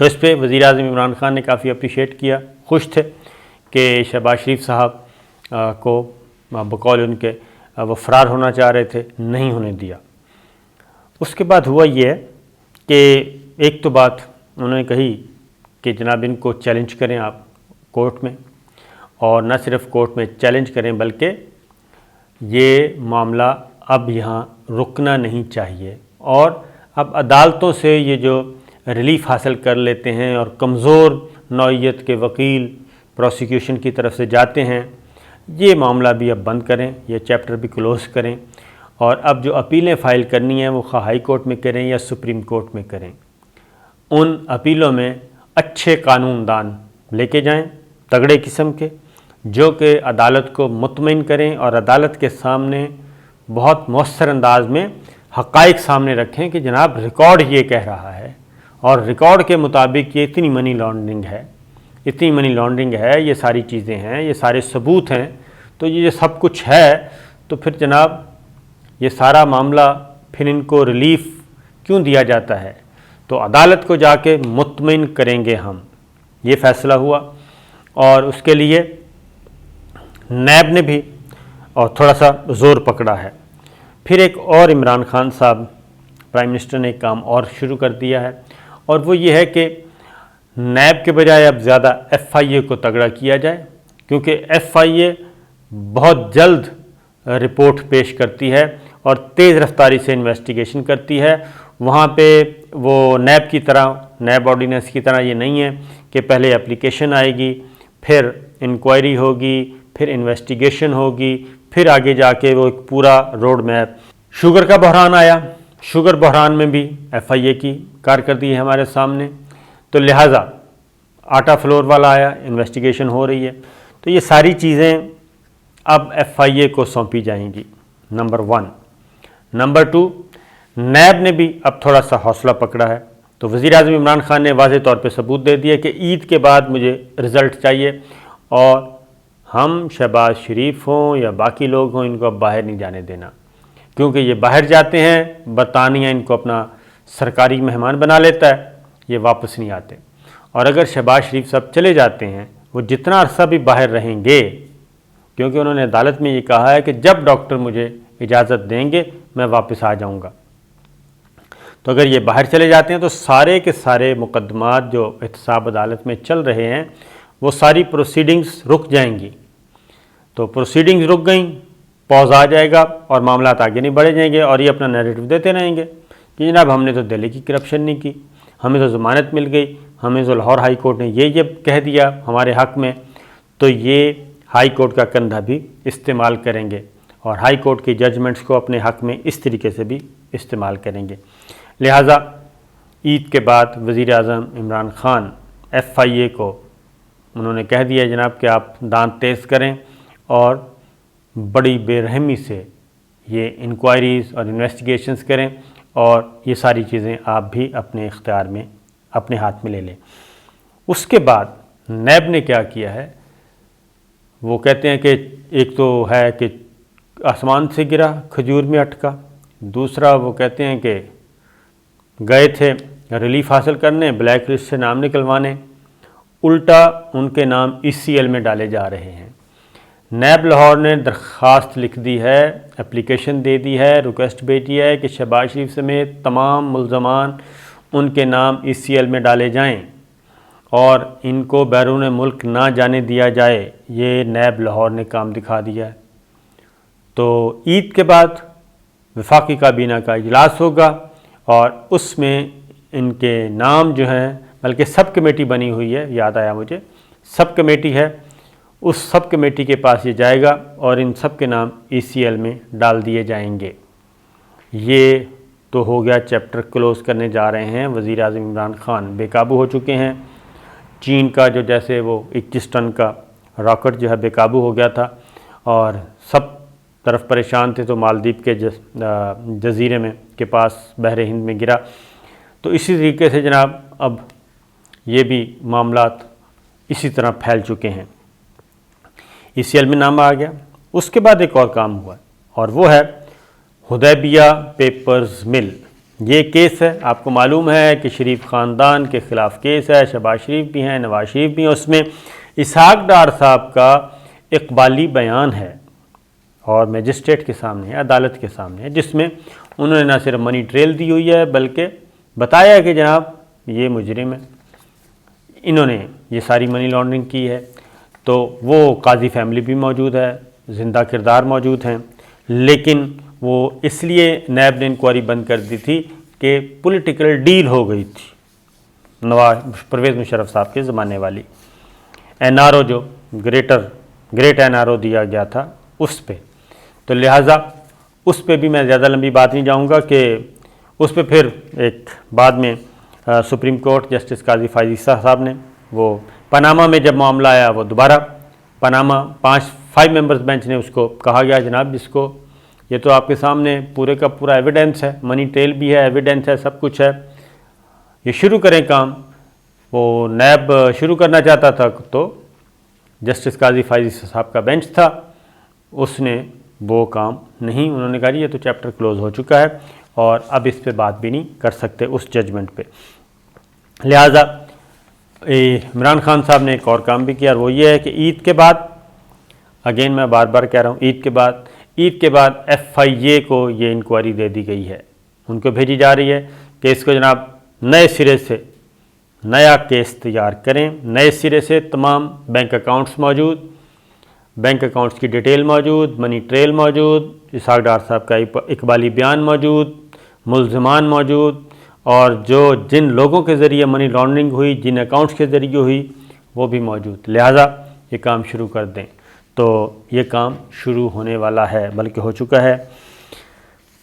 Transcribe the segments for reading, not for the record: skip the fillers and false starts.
تو اس پہ وزیر اعظم عمران خان نے کافی اپریشیٹ کیا، خوش تھے کہ شہباز شریف صاحب کو بقول ان کے وہ فرار ہونا چاہ رہے تھے، نہیں ہونے دیا۔ اس کے بعد ہوا یہ ہے کہ ایک تو بات انہوں نے کہی کہ جناب ان کو چیلنج کریں آپ کورٹ میں، اور نہ صرف کورٹ میں چیلنج کریں بلکہ یہ معاملہ اب یہاں رکنا نہیں چاہیے، اور اب عدالتوں سے یہ جو ریلیف حاصل کر لیتے ہیں اور کمزور نوعیت کے وکیل پروسیکیوشن کی طرف سے جاتے ہیں، یہ معاملہ بھی اب بند کریں، یہ چیپٹر بھی کلوز کریں، اور اب جو اپیلیں فائل کرنی ہیں وہ خواہ ہائی کورٹ میں کریں یا سپریم کورٹ میں کریں، ان اپیلوں میں اچھے قانون دان لے کے جائیں، تگڑے قسم کے، جو کہ عدالت کو مطمئن کریں اور عدالت کے سامنے بہت مؤثر انداز میں حقائق سامنے رکھیں کہ جناب ریکارڈ یہ کہہ رہا ہے، اور ریکارڈ کے مطابق یہ اتنی منی لانڈرنگ ہے، یہ ساری چیزیں ہیں، یہ سارے ثبوت ہیں، تو یہ سب کچھ ہے، تو پھر جناب یہ سارا معاملہ پھر ان کو ریلیف کیوں دیا جاتا ہے؟ تو عدالت کو جا کے مطمئن کریں گے ہم، یہ فیصلہ ہوا۔ اور اس کے لیے نیب نے بھی اور تھوڑا سا زور پکڑا ہے۔ پھر ایک اور عمران خان صاحب پرائم منسٹر نے ایک کام اور شروع کر دیا ہے، اور وہ یہ ہے کہ نیب کے بجائے اب زیادہ ایف آئی اے کو تگڑا کیا جائے، کیونکہ ایف آئی اے بہت جلد رپورٹ پیش کرتی ہے اور تیز رفتاری سے انویسٹیگیشن کرتی ہے۔ وہاں پہ وہ نیب کی طرح، نیب آرڈیننس کی طرح یہ نہیں ہے کہ پہلے اپلیکیشن آئے گی، پھر انکوائری ہوگی، پھر انویسٹیگیشن ہوگی، پھر آگے جا کے وہ ایک پورا روڈ میپ۔ شوگر کا بحران آیا، شوگر بحران میں بھی ایف آئی اے کی کارکردگی ہے ہمارے سامنے، تو لہٰذا آٹا فلور والا آیا، انویسٹیگیشن ہو رہی ہے، تو یہ ساری چیزیں اب ایف آئی اے کو سونپی جائیں گی، نمبر 1۔ نمبر 2، نیب نے بھی اب تھوڑا سا حوصلہ پکڑا ہے، تو وزیر اعظم عمران خان نے واضح طور پہ ثبوت دے دیا کہ عید کے بعد مجھے رزلٹ چاہیے، اور ہم شہباز شریف ہوں یا باقی لوگ ہوں ان کو اب باہر نہیں جانے دینا، کیونکہ یہ باہر جاتے ہیں، برطانیہ ان کو اپنا سرکاری مہمان بنا لیتا ہے، یہ واپس نہیں آتے، اور اگر شہباز شریف صاحب چلے جاتے ہیں، وہ جتنا عرصہ بھی باہر رہیں گے، کیونکہ انہوں نے عدالت میں یہ کہا ہے کہ جب ڈاکٹر مجھے اجازت دیں گے میں واپس آ جاؤں گا، تو اگر یہ باہر چلے جاتے ہیں تو سارے کے سارے مقدمات جو احتساب عدالت میں چل رہے ہیں وہ ساری پروسیڈنگز رک جائیں گی، تو پروسیڈنگز رک گئیں، پاز آ جائے گا اور معاملات آگے نہیں بڑھے جائیں گے، اور یہ اپنا نیریٹو دیتے رہیں گے کہ جناب ہم نے تو دہلی کی کرپشن نہیں کی، ہمیں تو ضمانت مل گئی، ہمیں تو لاہور ہائی کورٹ نے یہ کہہ دیا ہمارے حق میں، تو یہ ہائی کورٹ کا کندھا بھی استعمال کریں گے، اور ہائی کورٹ کی ججمنٹس کو اپنے حق میں اس طریقے سے بھی استعمال کریں گے۔ لہٰذا عید کے بعد وزیر اعظم عمران خان ایف آئی اے کو انہوں نے کہہ دیا جناب کہ آپ دانت تیز کریں اور بڑی بے رحمی سے یہ انکوائریز اور انویسٹیگیشنز کریں، اور یہ ساری چیزیں آپ بھی اپنے اختیار میں اپنے ہاتھ میں لے لیں۔ اس کے بعد نیب نے کیا کیا ہے، وہ کہتے ہیں کہ ایک تو ہے کہ آسمان سے گرا کھجور میں اٹکا، دوسرا وہ کہتے ہیں کہ گئے تھے ریلیف حاصل کرنے، بلیک لسٹ سے نام نکلوانے، الٹا ان کے نام ای سی ایل میں ڈالے جا رہے ہیں۔ نیب لاہور نے درخواست لکھ دی ہے، اپلیکیشن دے دی ہے، ریکویسٹ بھیجی ہے کہ شہباز شریف سمیت تمام ملزمان ان کے نام ای سی ایل میں ڈالے جائیں اور ان کو بیرون ملک نہ جانے دیا جائے۔ یہ نیب لاہور نے کام دکھا دیا ہے۔ تو عید کے بعد وفاقی کابینہ کا اجلاس ہوگا اور اس میں ان کے نام جو ہیں، بلکہ سب کمیٹی بنی ہوئی ہے، یاد آیا مجھے، سب کمیٹی ہے، اس سب کمیٹی کے پاس یہ جائے گا اور ان سب کے نام ای سی ایل میں ڈال دیے جائیں گے۔ یہ تو ہو گیا چیپٹر کلوز کرنے جا رہے ہیں۔ وزیر اعظم عمران خان بے قابو ہو چکے ہیں۔ چین کا جو جیسے وہ 21 ٹن کا راکٹ جو ہے بے قابو ہو گیا تھا اور سب طرف پریشان تھے، تو مالدیپ کے جزیرے میں کے پاس بحر ہند میں گرا، تو اسی طریقے سے جناب اب یہ بھی معاملات اسی طرح پھیل چکے ہیں۔ ای سی ایل میں نام آ گیا۔ اس کے بعد ایک اور کام ہوا اور وہ ہے حدیبیہ پیپرز مل، یہ کیس ہے، آپ کو معلوم ہے کہ شریف خاندان کے خلاف کیس ہے، شہباز شریف بھی ہیں، نواز شریف بھی ہیں، اس میں اسحاق ڈار صاحب کا اقبالی بیان ہے اور میجسٹریٹ کے سامنے ہے، عدالت کے سامنے ہے، جس میں انہوں نے نہ صرف منی ٹریل دی ہوئی ہے بلکہ بتایا کہ جناب یہ مجرم ہے، انہوں نے یہ ساری منی لانڈرنگ کی ہے۔ تو وہ قاضی فیملی بھی موجود ہے، زندہ کردار موجود ہیں، لیکن وہ اس لیے نیب نے انکوائری بند کر دی تھی کہ پولیٹیکل ڈیل ہو گئی تھی پرویز مشرف صاحب کے زمانے والی، این آر او جو گریٹ این آر او دیا گیا تھا اس پہ۔ تو لہٰذا اس پہ بھی میں زیادہ لمبی بات نہیں جاؤں گا کہ اس پہ پھر ایک بعد میں سپریم کورٹ جسٹس قاضی فائز عیسیٰ صاحب نے وہ پاناما میں جب معاملہ آیا وہ دوبارہ پاناما 5 ممبرز بینچ نے اس کو کہا گیا جناب جس کو یہ تو آپ کے سامنے پورے کا پورا ایویڈنس ہے، منی ٹریل بھی ہے، ایویڈنس ہے، سب کچھ ہے، یہ شروع کریں کام۔ وہ نیب شروع کرنا چاہتا تھا تو جسٹس قاضی فائز عیسیٰ صاحب کا بینچ تھا، اس نے وہ کام نہیں، انہوں نے کہا یہ تو چیپٹر کلوز ہو چکا ہے اور اب اس پہ بات بھی نہیں کر سکتے اس ججمنٹ پہ۔ لہٰذا عمران خان صاحب نے ایک اور کام بھی کیا اور وہ یہ ہے کہ عید کے بعد، اگین میں بار بار کہہ رہا ہوں، عید کے بعد ایف آئی اے کو یہ انکوائری دے دی گئی ہے، ان کو بھیجی جا رہی ہے کہ اس کو جناب نئے سرے سے نیا کیس تیار کریں، نئے سرے سے تمام بینک اکاؤنٹس موجود، بینک اکاؤنٹس کی ڈیٹیل موجود، منی ٹریل موجود، اسحاق ڈار صاحب کا اقبالی بیان موجود، ملزمان موجود، اور جن لوگوں کے ذریعے منی لانڈرنگ ہوئی، جن اکاؤنٹس کے ذریعے ہوئی وہ بھی موجود، لہٰذا یہ کام شروع کر دیں۔ تو یہ کام شروع ہونے والا ہے بلکہ ہو چکا ہے۔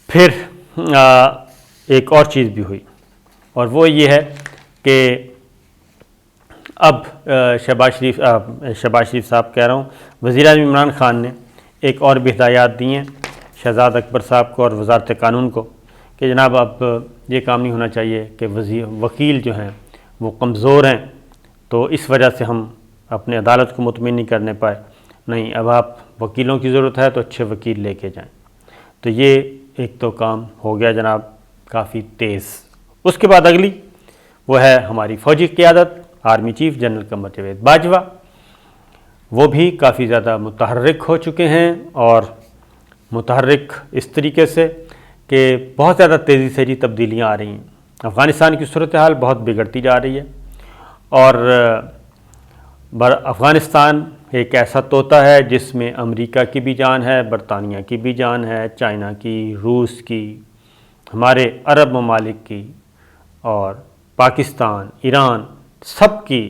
پھر ایک اور چیز بھی ہوئی اور وہ یہ ہے کہ اب شہباز شریف صاحب کہہ رہا ہوں، وزیر اعظم عمران خان نے ایک اور بھی ہدایات دی ہیں شہزاد اکبر صاحب کو اور وزارت قانون کو کہ جناب اب یہ کام نہیں ہونا چاہیے کہ وکیل جو ہیں وہ کمزور ہیں تو اس وجہ سے ہم اپنے عدالت کو مطمئن نہیں کرنے پائے، نہیں، اب آپ وکیلوں کی ضرورت ہے تو اچھے وکیل لے کے جائیں۔ تو یہ ایک تو کام ہو گیا جناب کافی تیز۔ اس کے بعد اگلی وہ ہے ہماری فوجی قیادت، army chief general Qamar Javed Bajwa, وہ بھی کافی زیادہ متحرک ہو چکے ہیں اور متحرک اس طریقے سے کہ بہت زیادہ تیزی سے تبدیلیاں آ رہی ہیں، افغانستان کی صورتحال بہت بگڑتی جا رہی ہے اور افغانستان ایک ایسا طوطا ہے جس میں امریکہ کی بھی جان ہے، برطانیہ کی بھی جان ہے، چائنا کی، روس کی، ہمارے عرب ممالک کی اور پاکستان، ایران، سب کی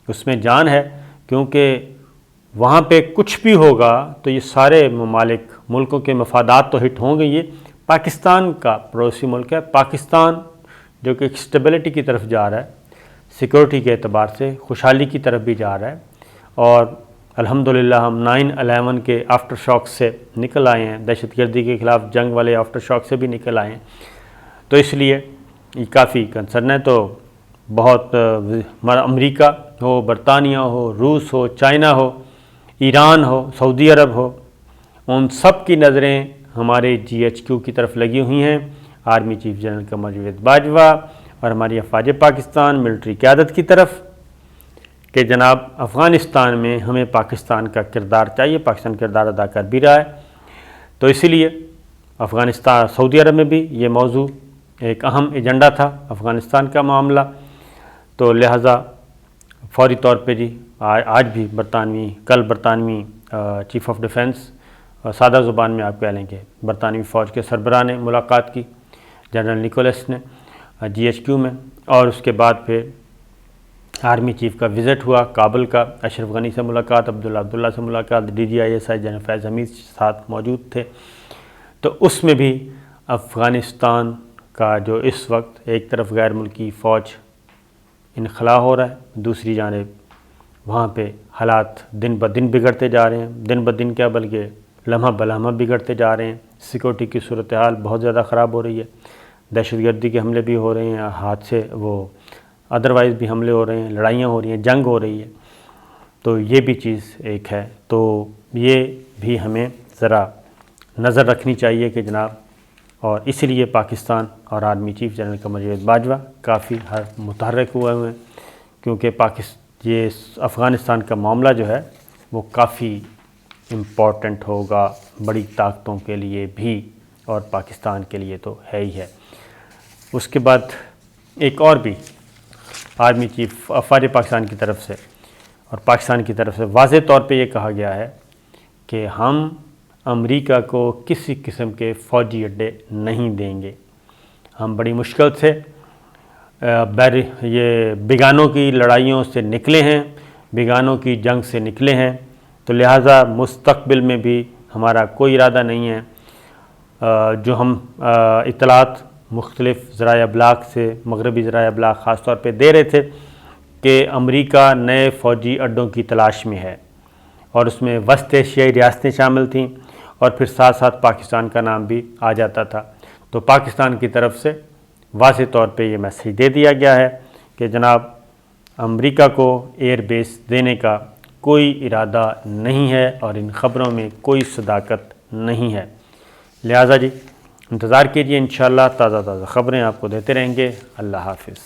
اس میں جان ہے، کیونکہ وہاں پہ کچھ بھی ہوگا تو یہ سارے ملکوں کے مفادات تو ہٹ ہوں گے۔ یہ پاکستان کا پڑوسی ملک ہے، پاکستان جو کہ ایک سٹیبلٹی کی طرف جا رہا ہے، سیکورٹی کے اعتبار سے خوشحالی کی طرف بھی جا رہا ہے اور الحمدللہ ہم 9/11 کے آفٹر شاک سے نکل آئے ہیں، دہشت گردی کے خلاف جنگ والے آفٹر شاک سے بھی نکل آئے ہیں، تو اس لیے یہ کافی کنسرن ہے۔ تو بہت امریکہ ہو، برطانیہ ہو، روس ہو، چائنا ہو، ایران ہو، سعودی عرب ہو، ان سب کی نظریں ہمارے GHQ کی طرف لگی ہوئی ہیں، army chief general Qamar Javed Bajwa اور ہماری افواج پاکستان ملٹری قیادت کی طرف کہ جناب افغانستان میں ہمیں پاکستان کا کردار چاہیے، پاکستان کردار ادا کر بھی رہا ہے۔ تو اسی لیے افغانستان، سعودی عرب میں بھی یہ موضوع ایک اہم ایجنڈا تھا، افغانستان کا معاملہ، تو لہٰذا فوری طور پہ آج بھی کل برطانوی چیف آف ڈیفنس، سادہ زبان میں آپ کہہ لیں کہ برطانوی فوج کے سربراہ نے ملاقات کی جنرل نیکولس نے GHQ میں، اور اس کے بعد پھر آرمی چیف کا وزٹ ہوا کابل کا، اشرف غنی سے ملاقات، عبداللہ سے ملاقات، DGISI جنرل فیض حمید ساتھ موجود تھے۔ تو اس میں بھی افغانستان کا جو اس وقت ایک طرف غیر ملکی فوج انخلا ہو رہا ہے، دوسری جانب وہاں پہ حالات دن بدن بگڑتے جا رہے ہیں، دن بدن کیا بلکہ لمحہ بلمحہ بگڑتے جا رہے ہیں، سیکورٹی کی صورتحال بہت زیادہ خراب ہو رہی ہے، دہشت گردی کے حملے بھی ہو رہے ہیں، حادثے ادروائز بھی حملے ہو رہے ہیں، لڑائیاں ہو رہی ہیں، جنگ ہو رہی ہے، تو یہ بھی چیز ایک ہے۔ تو یہ بھی ہمیں ذرا نظر رکھنی چاہیے کہ جناب اور اس لیے پاکستان اور army chief general Qamar Javed Bajwa کافی متحرک ہوئے ہیں، کیونکہ یہ افغانستان کا معاملہ جو ہے وہ کافی امپورٹنٹ ہوگا بڑی طاقتوں کے لیے بھی، اور پاکستان کے لیے تو ہے ہی ہے۔ اس کے بعد ایک اور بھی آرمی چیف افواج پاکستان کی طرف سے اور پاکستان کی طرف سے واضح طور پہ یہ کہا گیا ہے کہ ہم امریکہ کو کسی قسم کے فوجی اڈے نہیں دیں گے۔ ہم بڑی مشکل سے یہ بیگانوں کی لڑائیوں سے نکلے ہیں، بیگانوں کی جنگ سے نکلے ہیں، تو لہٰذا مستقبل میں بھی ہمارا کوئی ارادہ نہیں ہے۔ جو ہم اطلاعات مختلف ذرائع ابلاغ سے، مغربی ذرائع ابلاغ خاص طور پہ دے رہے تھے کہ امریکہ نئے فوجی اڈوں کی تلاش میں ہے، اور اس میں وسط ایشیائی ریاستیں شامل تھیں، اور پھر ساتھ ساتھ پاکستان کا نام بھی آ جاتا تھا۔ تو پاکستان کی طرف سے واضح طور پہ یہ میسیج دے دیا گیا ہے کہ جناب امریکہ کو ایئر بیس دینے کا کوئی ارادہ نہیں ہے، اور ان خبروں میں کوئی صداقت نہیں ہے۔ لہٰذا جی انتظار کیجیے، انشاءاللہ تازہ خبریں آپ کو دیتے رہیں گے۔ اللہ حافظ۔